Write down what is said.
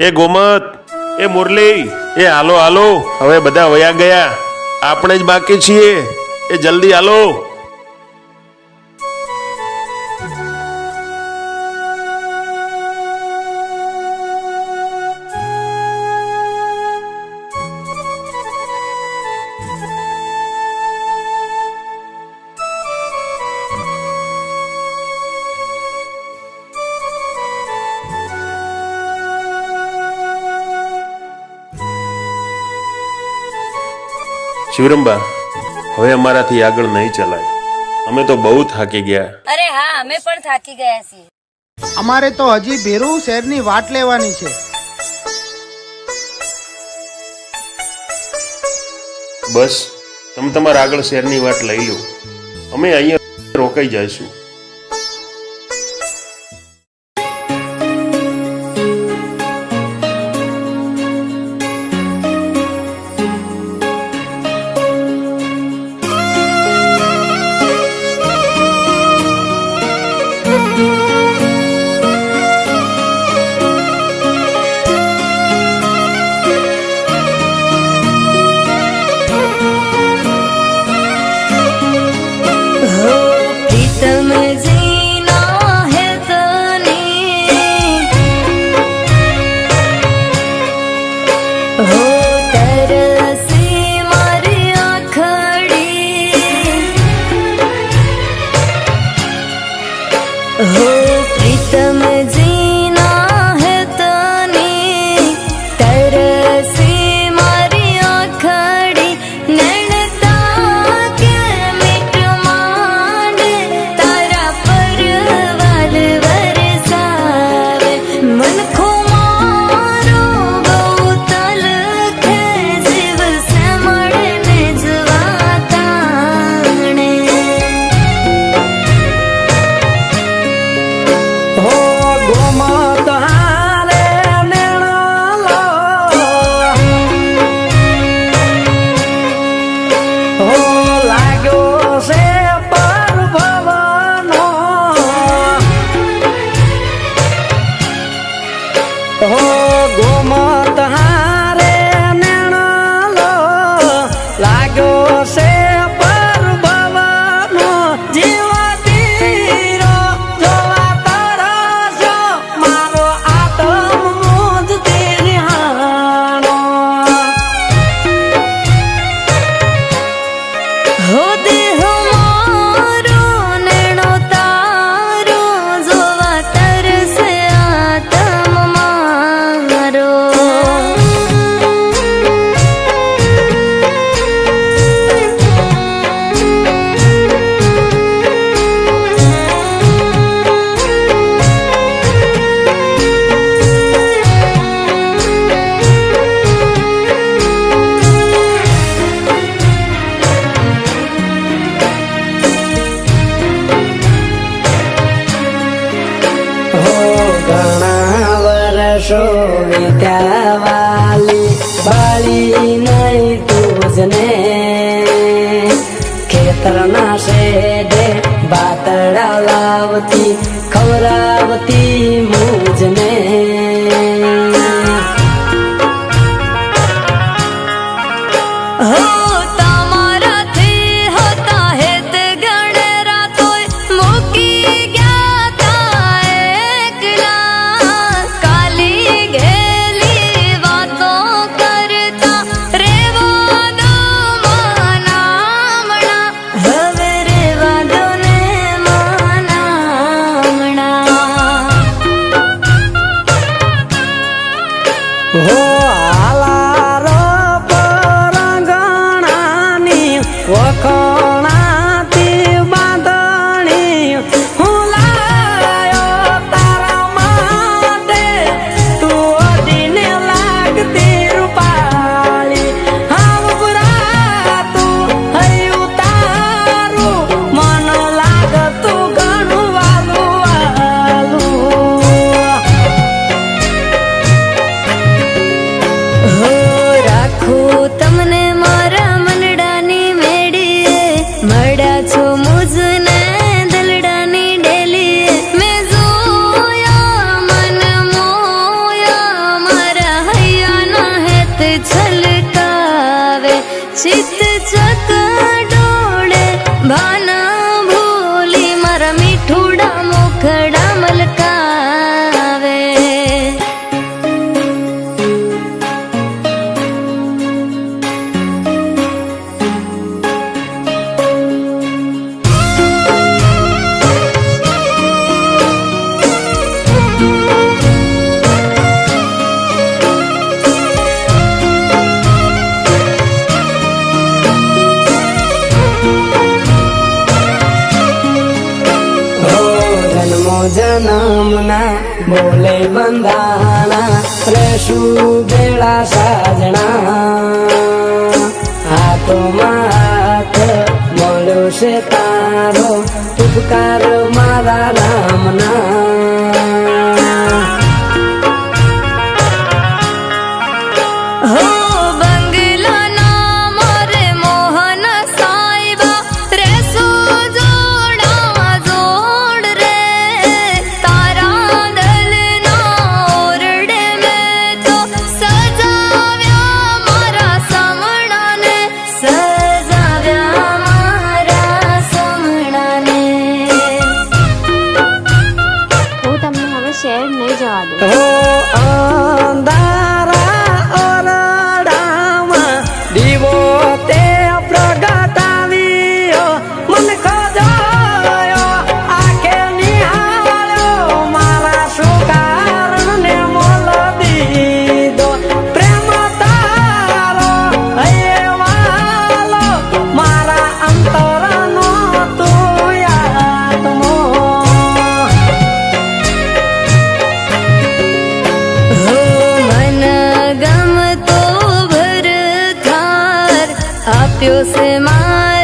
એ ગોમત, એ મુરલી, એ હાલો હાલો, હવે બધા વયા ગયા, આપણે જ બાકી છીએ. એ જલ્દી હાલો. શિવરંબા, હવે અમારાથી આગળ નહીં ચલાય. અમે તો બહુ થાકી ગયા. અરે હા, અમે પણ થાકી ગયા છીએ. અમારે તો હજી ભેરુ શહેરની વાટ લેવાની છે. બસ તમે તમારા આગળ શહેરની વાટ લઈ લો, અમે અહીંયા રોકાઈ જઈશું. વાલી બાળી નહીં તુજને ખેતરના શેડે બાતડા લાવતી ખવરાવતી મુજને ચિત્ત ચકડોળે ભાના ભૂલી મારા મીઠુડા મુખડા મલકાવે. જન્મના બોલે બંધાણા રહેશું બેળા સાજણા. હાથોમાં હાથ મળ્યો છે તારો ઉપકાર મારા રામના. હો બંગલાના મારે મોહન સાહેબા રેસો જોડા જોડ રે. તારા દલના ઓરડે મેં તો સજાવ્યા મારા સમણાને, સજાવ્યા મારા સમણાને. હું તમને હવે શહેર નહીં જવા દઉં. અંધારા ઓરડામાં દીવો તે પ્રગટાવ્યો. મન ખોજાયો આંખે નિહાળ્યો મારા સુકારણને મોલ દીધો. પ્રેમ તારો હૈયેવાલો મારા અંતરનો તું આત્મો. મન ગમતો ભરથાર આપ્યો છે મારા